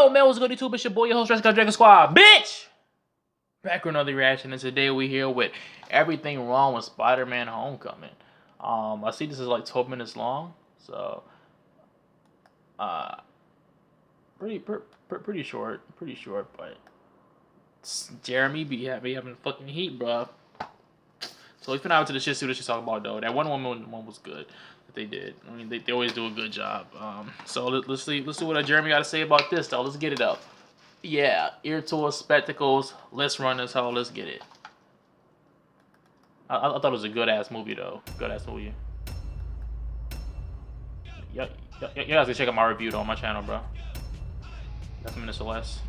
Yo, man, what's good, YouTube? It's your boy, your host, Dragon Squad, bitch! Back with another reaction, and today we here with everything wrong with Spider-Man Homecoming. I see this is like 12 minutes long, so pretty short, but Jeremy be having fucking heat, bro. So we finna out to the shit, see what she's talking about though. That one was good that they did. I mean, they always do a good job. So let's see what Jeremy got to say about this though. Let's get it up. Yeah, ear tools, spectacles. Let's run this hoe. Let's get it. I thought it was a good ass movie though. Good ass movie. You guys can check out my review though on my channel, bro. That's minutes or less.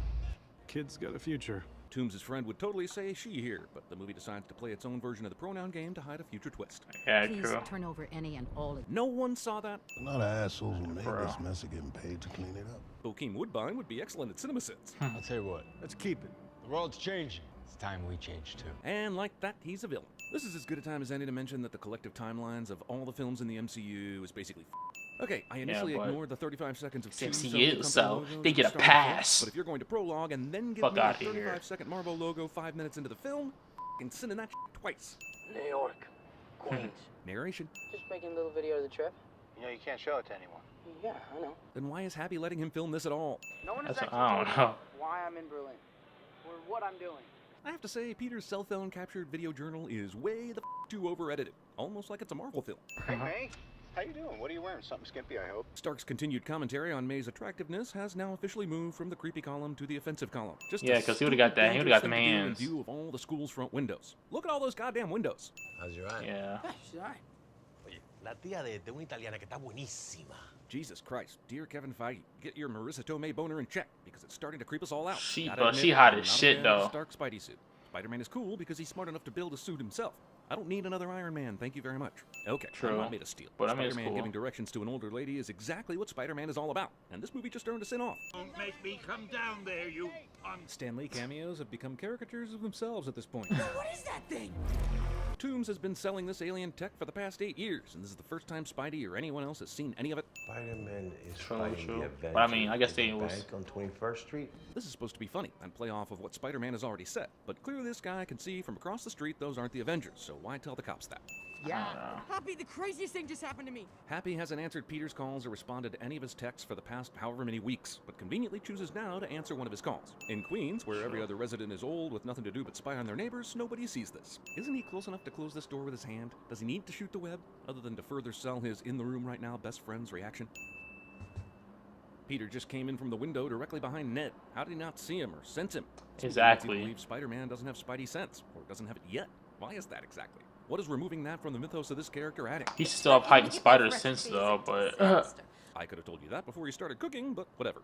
Kid's got a future. Toombs' friend would totally say she here, but the movie decides to play its own version of the pronoun game to hide a future twist. Yeah, Please true. turn over any and all of No one saw that. A lot of assholes who made this mess are getting paid to clean it up. Bokeem Woodbine would be excellent at CinemaSins. I'll tell you what, let's keep it. The world's changing. It's time we change too. And like that, he's a villain. This is as good a time as any to mention that the collective timelines of all the films in the MCU is basically Okay, I initially ignored the 35 seconds of MCU, so they get a pass. But if you're going to prologue and then give me a 35-second Marvel logo 5 minutes into the film, and send in that twice. New York, Queens. Narration. Just making a little video of the trip. You know, you can't show it to anyone. Yeah, I know. Then why is Happy letting him film this at all? No one has That's actually told me why I'm in Berlin or what I'm doing. I have to say, Peter's cell phone captured video journal is way the too over-edited. Almost like it's a Marvel film. Hey, May. How you doing? What are you wearing? Something skimpy, I hope. Stark's continued commentary on May's attractiveness has now officially moved from the creepy column to the offensive column. Just yeah, because he would've got that. He would've got them hands. View of all the school's front windows. Look at all those goddamn windows. How's your eye? Yeah. She's alright. Oye, la tía de una italiana que está buenísima. Jesus Christ, dear Kevin Feige, get your Marisa Tomei boner in check because it's starting to creep us all out. She hot as shit though. Stark Spidey suit. Spider-Man is cool because he's smart enough to build a suit himself. I don't need another Iron Man, thank you very much. Okay, true. I'm not made of steel. But Spider-Man cool. giving directions to an older lady is exactly what Spider-Man is all about. And this movie just earned a sin-off. Don't make me come down there, you punk. Stan Lee cameos have become caricatures of themselves at this point. What is that thing? Toombs has been selling this alien tech for the past 8 years, and this is the first time Spidey or anyone else has seen any of it. Spider-Man is True. fighting the Avengers. But I mean, I guess they in the was bank on 21st Street. This is supposed to be funny and play off of what Spider-Man has already said, but clearly this guy can see from across the street those aren't the Avengers, so why tell the cops that? Yeah. Happy, the craziest thing just happened to me. Happy hasn't answered Peter's calls or responded to any of his texts for the past however many weeks, but conveniently chooses now to answer one of his calls. In Queens, where every other resident is old with nothing to do but spy on their neighbors, nobody sees this. Isn't he close enough to close this door with his hand? Does he need to shoot the web, other than to further sell his in the room right now best friend's reaction? Peter just came in from the window directly behind Ned. How did he not see him or sense him? Exactly. I believe Spider-Man doesn't have Spidey sense, or doesn't have it yet. Why is that exactly? What is removing that from the mythos of this character adding? He still have heightened spider sense though, but I could have told you that before you started cooking, but whatever.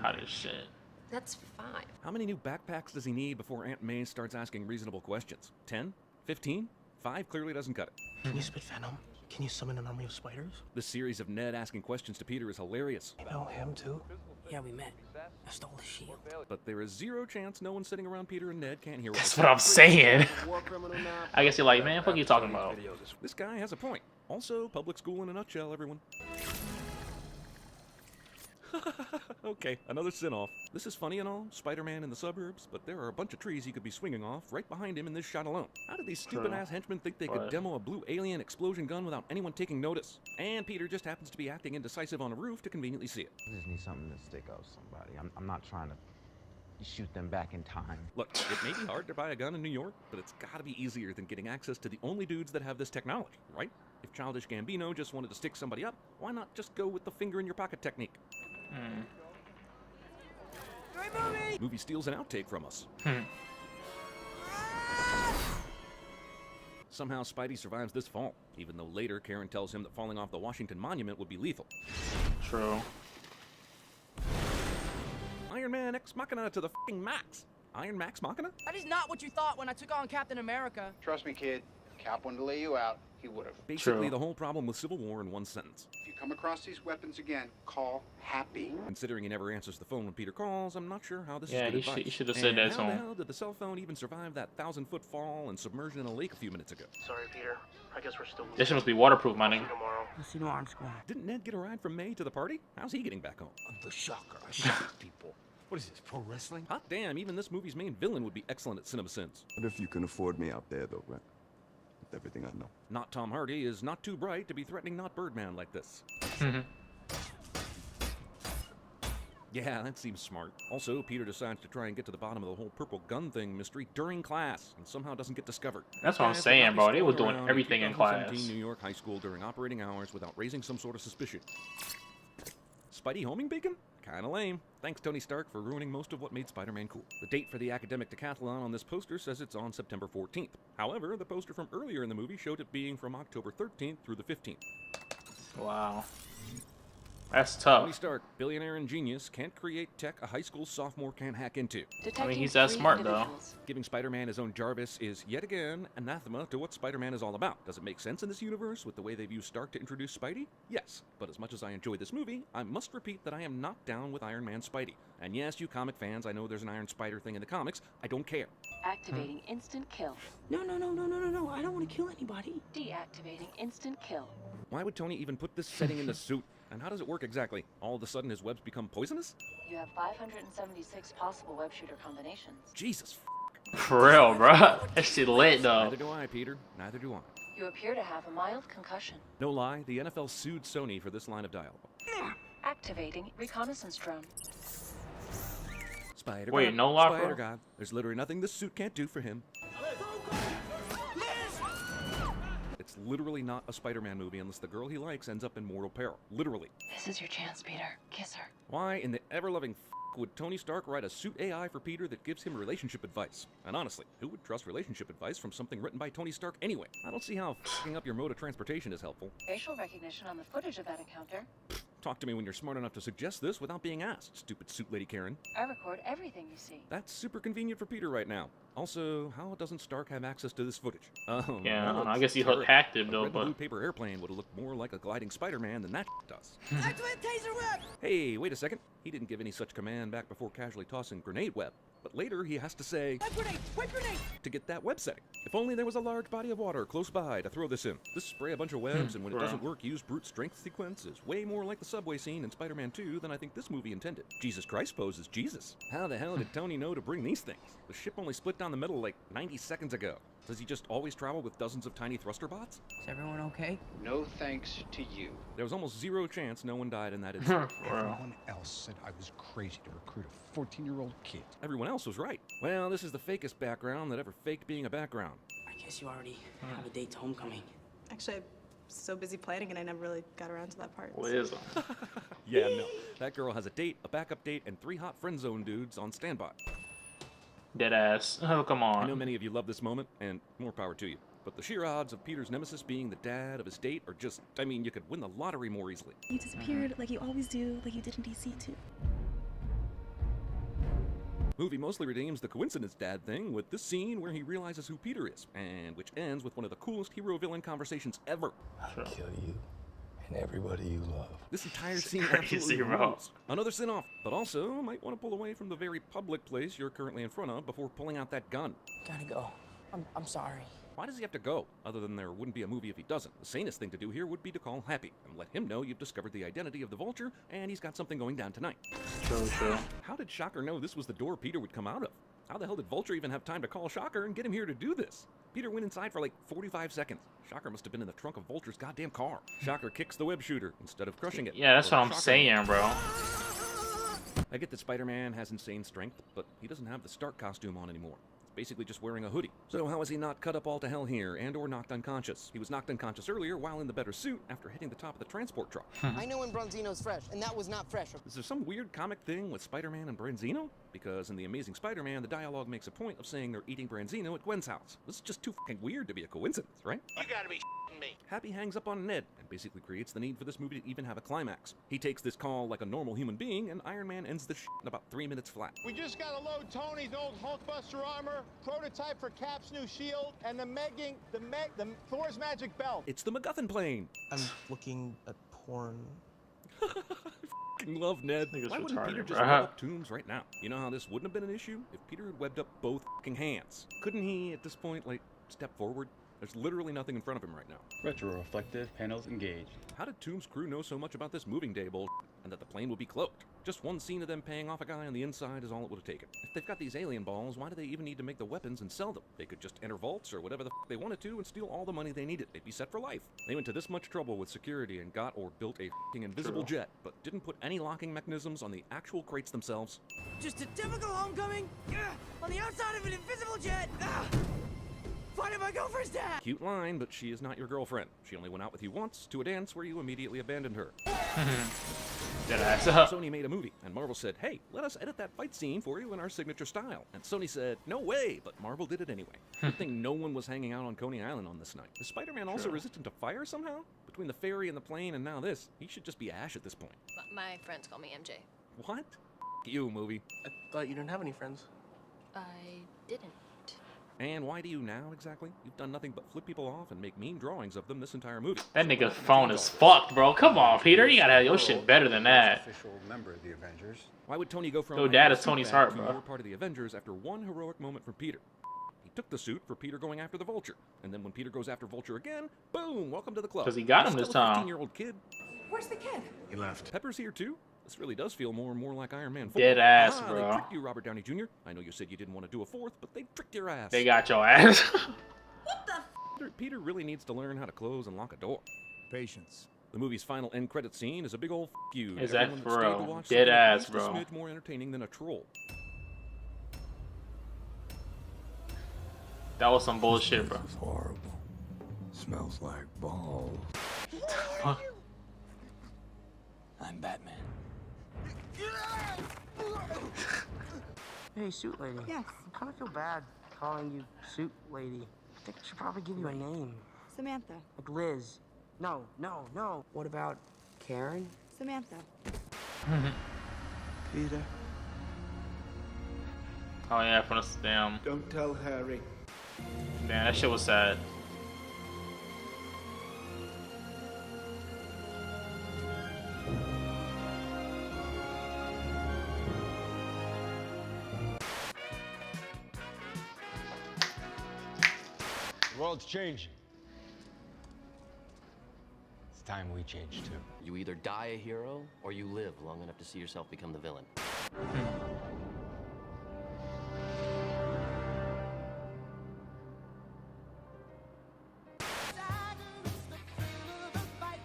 hot as shit. That's 5. How many new backpacks does he need before Aunt May starts asking reasonable questions? 10? 15? 5 clearly doesn't cut it. Can you spit venom? Can you summon an army of spiders? This series of Ned asking questions to Peter is hilarious. You know him too? Yeah, we met. I stole the shield. But there is zero chance no one sitting around Peter and Ned can't hear That's what I'm saying. I guess you're like, man, fuck you talking about? This guy has a point. Also, public school in a nutshell, everyone. Okay, another sin-off. This is funny and all, Spider-Man in the suburbs, but there are a bunch of trees he could be swinging off right behind him in this shot alone. How did these stupid-ass henchmen think they could demo a blue alien explosion gun without anyone taking notice? And Peter just happens to be acting indecisive on a roof to conveniently see it. I just need something to stick out somebody. I'm not trying to shoot them back in time. Look, it may be hard to buy a gun in New York, but it's gotta be easier than getting access to the only dudes that have this technology, right? If Childish Gambino just wanted to stick somebody up, why not just go with the finger-in-your-pocket technique? Movie steals an outtake from us. Somehow Spidey survives this fall, even though later Karen tells him that falling off the Washington Monument would be lethal. True. Iron Man Ex Machina to the f***ing max. Iron Max Machina? That is not what you thought when I took on Captain America. Trust me, kid. If Cap wanted to lay you out, he would have. Basically the whole problem with Civil War in one sentence. If you come across these weapons again, call Happy. Considering he never answers the phone when Peter calls, I'm not sure how this is good advice. Yeah, he should have said that to How the him. hell did the cell phone even survive that 1,000-foot fall and submersion in a lake a few minutes ago? Sorry, Peter. I guess we're still This shit must be waterproof, my nigga. tomorrow. I'll see you tomorrow, squad. Didn't Ned get a ride from May to the party? How's he getting back home? I'm the shocker. I shock people. What is this, pro wrestling? Hot damn, even this movie's main villain would be excellent at CinemaSins. What if you can afford me out there, though, right? With everything I know. Not Tom Hardy is not too bright to be threatening not Birdman like this. Yeah, that seems smart. Also, Peter decides to try and get to the bottom of the whole purple gun thing mystery during class, and somehow doesn't get discovered. That's what I'm saying, bro. They were doing everything in class. New York high school during operating hours without raising some sort of suspicion. Spidey homing bacon? Kinda lame. Thanks, Tony Stark, for ruining most of what made Spider-Man cool. The date for the academic decathlon on this poster says it's on September 14th. However, the poster from earlier in the movie showed it being from October 13th through the 15th. Wow. That's tough. Tony Stark, billionaire and genius, can't create tech a high school sophomore can't hack into. I mean, he's that smart, though. Giving Spider-Man his own Jarvis is, yet again, anathema to what Spider-Man is all about. Does it make sense in this universe with the way they've used Stark to introduce Spidey? Yes, but as much as I enjoy this movie, I must repeat that I am not down with Iron Man Spidey. And yes, you comic fans, I know there's an Iron Spider thing in the comics. I don't care. Activating instant kill. No, I don't want to kill anybody. Deactivating instant kill. Why would Tony even put this setting in the suit? And how does it work exactly? All of a sudden his webs become poisonous? You have 576 possible web shooter combinations. Jesus For real, bro. That shit lit, though. Neither do I, Peter. Neither do I. You appear to have a mild concussion. No lie, the NFL sued Sony for this line of dialogue. Activating reconnaissance drone. Spider Wait, God, no lock, Spider bro? God. There's literally nothing this suit can't do for him. It's literally not a Spider-Man movie unless the girl he likes ends up in mortal peril. Literally. This is your chance, Peter. Kiss her. Why in the ever-loving would Tony Stark write a suit AI for Peter that gives him relationship advice? And honestly, who would trust relationship advice from something written by Tony Stark anyway? I don't see how f***ing up your mode of transportation is helpful. Facial recognition on the footage of that encounter. Talk to me when you're smart enough to suggest this without being asked, stupid suit lady Karen. I record everything you see. That's super convenient for Peter right now. Also, how doesn't Stark have access to this footage? Yeah, well, I guess he sure, hacked him, a though, red but... blue paper airplane would have looked more like a gliding Spider-Man than that does. Activate taser web! Hey, wait a second. He didn't give any such command back before casually tossing grenade web. But later he has to say, Web grenade! to get that web setting. If only there was a large body of water close by to throw this in. This spray a bunch of webs and when it doesn't work use brute strength sequence is way more like the subway scene in Spider-Man 2 than I think this movie intended. Jesus Christ poses Jesus. How the hell did Tony know to bring these things? The ship only split down the middle like 90 seconds ago. Does he just always travel with dozens of tiny thruster bots? Is everyone okay? No thanks to you. There was almost zero chance no one died in that incident. Everyone else said I was crazy to recruit a 14-year-old kid. Everyone else was right. Well, this is the fakest background that ever faked being a background. I guess you already have a date to homecoming. Actually, I'm so busy planning and I never really got around to that part. Liz. Yeah, no. That girl has a date, a backup date, and 3 hot friend zone dudes on standby. Dead ass. Oh, come I know on. many of you love this moment, and more power to you. But the sheer odds of Peter's nemesis being the dad of his date are just, I mean, you could win the lottery more easily. You disappeared like you always do, like you did in DC too. Movie mostly redeems the coincidence dad thing with this scene where he realizes who Peter is, and which ends with one of the coolest hero-villain conversations ever. I'll kill you and everybody you love. This entire scene crazy, absolutely bro. rules. Another sin-off, but also might want to pull away from the very public place you're currently in front of before pulling out that gun. Gotta go. I'm sorry. Why does he have to go? Other than there wouldn't be a movie if he doesn't. The sanest thing to do here would be to call Happy and let him know you've discovered the identity of the Vulture and he's got something going down tonight. True. How did Shocker know this was the door Peter would come out of? How the hell did Vulture even have time to call Shocker and get him here to do this? Peter went inside for like 45 seconds. Shocker must have been in the trunk of Vulture's goddamn car. Shocker kicks the web shooter instead of crushing it. Yeah, that's Or what I'm Shocker- saying, bro. I get that Spider-Man has insane strength, but he doesn't have the Stark costume on anymore. He's basically just wearing a hoodie. So how is he not cut up all to hell here and or knocked unconscious? He was knocked unconscious earlier while in the better suit after hitting the top of the transport truck. I know when Bronzino's fresh, and that was not fresh. Is there some weird comic thing with Spider-Man and Branzino? Because in The Amazing Spider-Man, the dialogue makes a point of saying they're eating Branzino at Gwen's house. This is just too fucking weird to be a coincidence, right? You gotta be shitting me. Happy hangs up on Ned and basically creates the need for this movie to even have a climax. He takes this call like a normal human being, and Iron Man ends the shit in about 3 minutes flat. We just gotta load Tony's old Hulkbuster armor, prototype for Cap's new shield, and the Thor's magic belt. It's the MacGuffin plane. I'm looking at porn. Fucking love Ned. Nigga's Why wouldn't Peter retarded, just bruh. web up Tombs right now? You know how this wouldn't have been an issue? If Peter had webbed up both fucking hands. Couldn't he, at this point, like, step forward? There's literally nothing in front of him right now. Retro-reflective panels engaged. How did Tomb's crew know so much about this moving day bull and that the plane would be cloaked? Just one scene of them paying off a guy on the inside is all it would have taken. If they've got these alien balls, why do they even need to make the weapons and sell them? They could just enter vaults or whatever the f they wanted to and steal all the money they needed. They'd be set for life. They went to this much trouble with security and got or built a f***ing invisible jet, but didn't put any locking mechanisms on the actual crates themselves. Just a typical homecoming. On the outside of an invisible jet. Finding my girlfriend's dad. Cute line, but she is not your girlfriend. She only went out with you once to a dance where you immediately abandoned her. Sony made a movie, and Marvel said, hey, let us edit that fight scene for you in our signature style. And Sony said, no way, but Marvel did it anyway. Good thing no one was hanging out on Coney Island on this night. Is Spider-Man also resistant to fire somehow? Between the ferry and the plane and now this, he should just be Ash at this point. My friends call me MJ. What? You, movie. I thought you didn't have any friends. I didn't. And why do you now, exactly? You've done nothing but flip people off and make mean drawings of them this entire movie. That nigga's phone is fucked, bro. Come on, Peter. You gotta have your shit better than that. Official member of the Avengers. Why would Tony go from Yo, dad is Tony's heart, to bro. you're part of the Avengers after one heroic moment from Peter? He took the suit for Peter going after the Vulture. And then when Peter goes after Vulture again, boom, welcome to the club. 'Cause he got him He's this still a time. 15-year-old kid. Where's the kid? He left. Pepper's here too? This really does feel more and more like Iron Man 4. Dead ass, They bro. tricked you, Robert Downey Jr. I know you said you didn't want to do a fourth, but they tricked your ass. They got your ass. Peter really needs to learn how to close and lock a door. Patience. The movie's final end credit scene is a big old f*** you. to Is that everyone for stayed to real? watch Dead something at ass, least bro. A smidge more entertaining than a troll. That was some bullshit, bro. This is horrible. Smells like balls. I'm Batman. Hey, suit lady. Yes. I kind of feel bad calling you suit lady. I think I should probably give you a name. Samantha. Like Liz. No. What about Karen? Samantha. Peter. Oh yeah, from the damn. Don't tell Harry. Damn, that shit was sad. The world's changing. It's time we change too. You either die a hero or you live long enough to see yourself become the villain.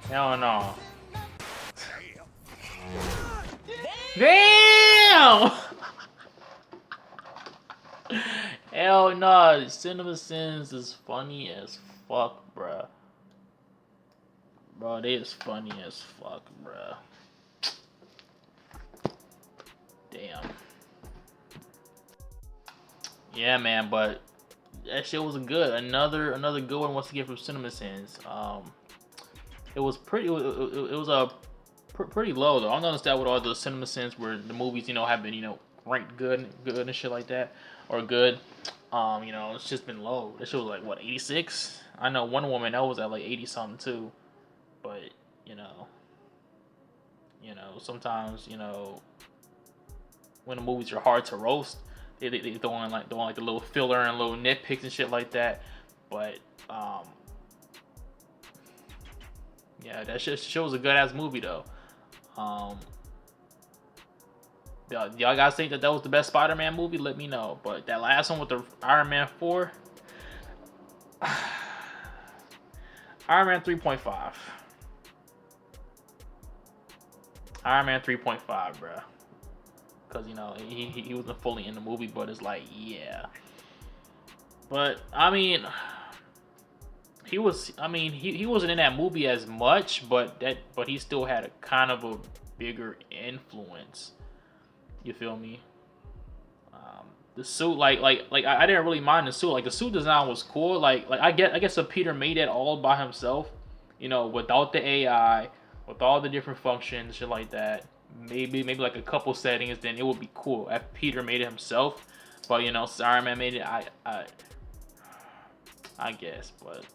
Hell no. Damn! Hell no, Cinema Sins is funny as fuck, bruh. Bro, they is funny as fuck, bruh. Damn. Yeah, man, but that shit was good. Another good one once again from Cinema Sins. It was pretty. It was pretty low though. I don't understand with all the Cinema Sins where the movies, have been, ranked good and shit like that, or good. It's just been low. This shit was like what, 86? I know Wonder Woman that was at like 80 something too, but sometimes when the movies are hard to roast, they throw in like the little filler and little nitpicks and shit like that, but yeah, that shit was a good ass movie though. Y'all guys think that was the best Spider-Man movie? Let me know. But that last one with the Iron Man 4, Iron Man 3.5. Iron Man 3.5, bro. Because he wasn't fully in the movie, but it's like, yeah. But I mean, he wasn't in that movie as much, but he still had a kind of a bigger influence. You feel me? The suit, like I didn't really mind the suit. Like the suit design was cool. Like I guess if Peter made it all by himself, without the AI, with all the different functions, shit like that. Maybe like a couple settings, then it would be cool if Peter made it himself. But Iron Man made it. I guess, but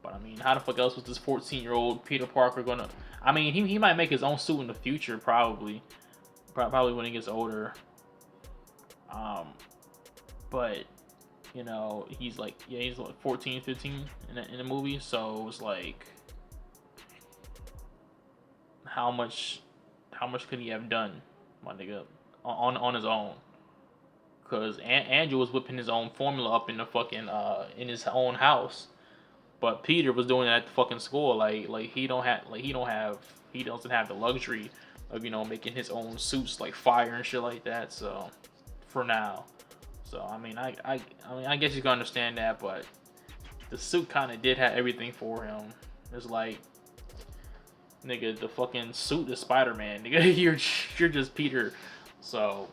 I mean, how the fuck else was this 14-year-old Peter Parker gonna? I mean, he might make his own suit in the future, probably when he gets older. But You know, he's like, yeah, he's like 14, 15 in the movie. So it's like, how much could he have done, my nigga, on his own? Cause Andrew was whipping his own formula up in the fucking in his own house, but Peter was doing it at the fucking school. Like he doesn't have the luxury of, you know, making his own suits like fire and shit like that. So for now, so I mean I guess you can understand that, but the suit kind of did have everything for him. It's like, nigga, the fucking suit is Spider-Man. Nigga, you're just Peter. So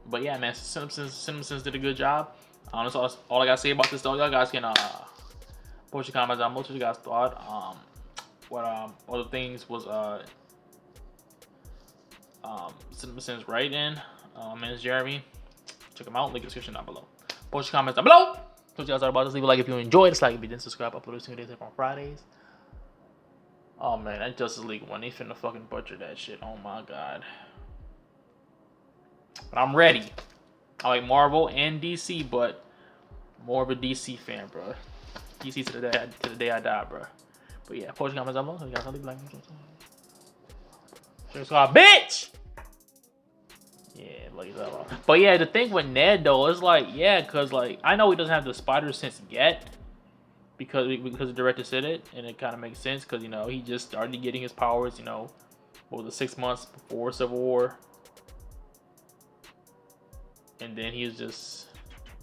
but yeah, man, Simpsons did a good job. That's all I gotta say about this, though. Y'all guys can post your comments down below what you guys thought. What other things was Simpsons writing? It's Jeremy. Check them out. Link in the description down below. Post your comments down below. What you guys thought about this? Leave a like if you enjoyed. Dislike if you didn't subscribe. Upload this 2 days on Fridays. Oh man, that Justice League one, they finna fucking butcher that shit. Oh my god. But I'm ready. I like Marvel and DC, but more of a DC fan, bro. DC to the day I die, bro. But yeah, post your comments down below. So you guys leave a like. Bitch! Yeah, like that. But yeah, the thing with Ned though is like, yeah, cause like I know he doesn't have the spider sense yet, because the director said it, and it kind of makes sense, cause you know he just started getting his powers, you know, what was it, 6 months before Civil War, and then he was just,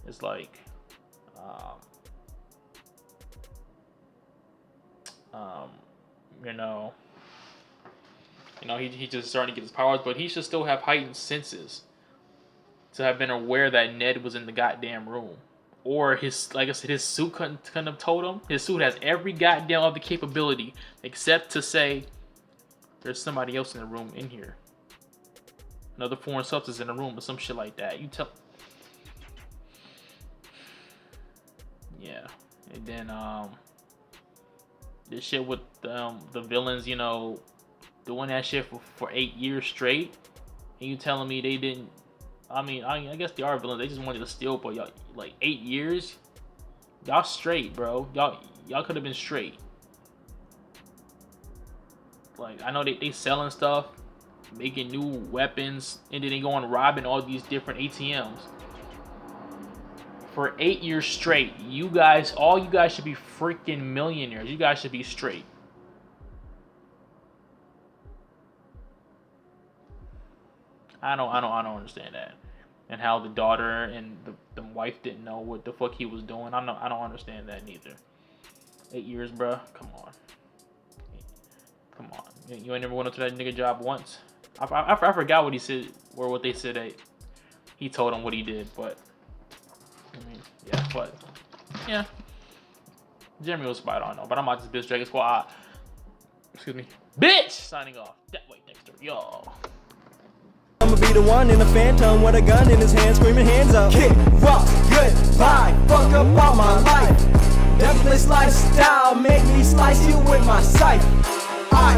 it's like, he just starting to get his powers, but he should still have heightened senses to have been aware that Ned was in the goddamn room. Or his, like I said, his suit couldn't have told him. His suit has every goddamn other capability except to say there's somebody else in the room in here. Another foreign substance in the room or some shit like that. You tell. Yeah. And then this shit with the villains, you know, doing that shit for 8 years straight, and you telling me they didn't? I mean, I guess they are villains. They just wanted to steal, but y'all, like 8 years, y'all straight, bro. Y'all could have been straight. Like, I know they selling stuff, making new weapons, and then they going robbing all these different ATMs for 8 years straight. All you guys should be freaking millionaires. You guys should be straight. I don't understand that, and how the daughter and the wife didn't know what the fuck he was doing. I don't understand that neither. 8 years, bruh. Come on. You ain't never went up to that nigga job once. I forgot what he said, or what they said that he told him what he did, but I mean, yeah, but yeah, Jeremy was spot on though. But I'm out this bitch Dragon Squad. Excuse me, bitch. Signing off. That way, Dexter, y'all. I'ma be the one in a phantom with a gun in his hand, screaming hands up. Kick, rock, goodbye, fuck up all my life. Deathless lifestyle, make me slice you with my scythe. I